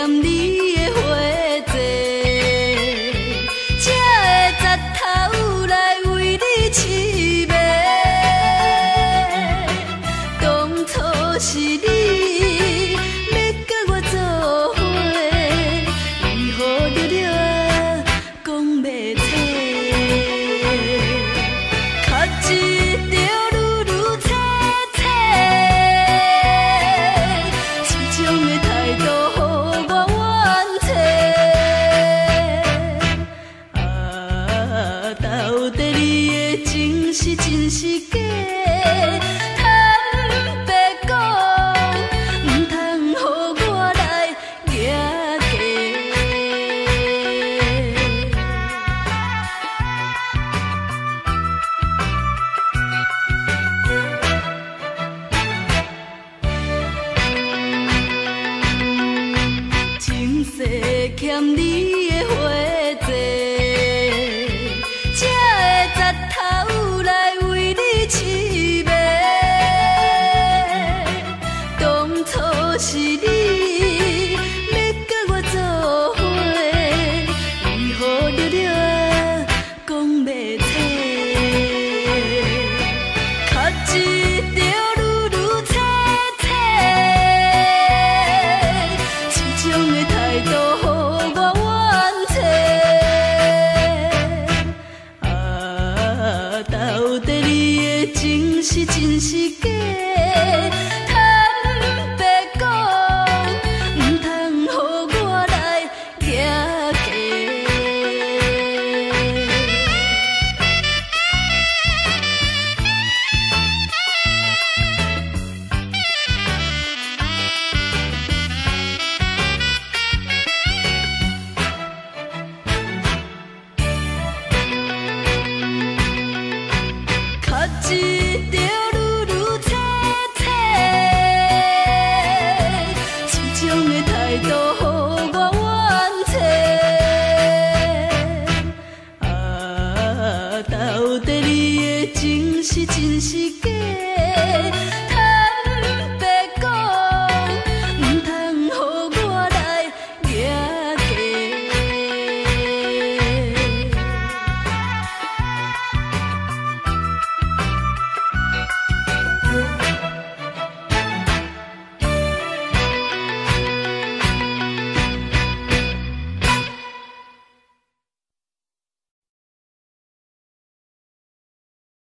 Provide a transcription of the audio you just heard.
欠你的花债，才会十头来为你痴迷。当初是你要甲我做伙，为何了了讲袂清？却一条愈愈切切，这种的态度予我怨气。啊，到底你的情是真是假？坦白讲，唔通予我来举价。前世欠你的花债，才会十头来为你痴迷。当初是你要甲我做伙，为何了了讲袂清？却一条愈愈切切，这种的态度予我怨气。啊，到底你的情是真是假？坦白讲，唔通予我来举价。却一条愈愈切切，这种的态度予我怨气。啊，到底你的情是真是假？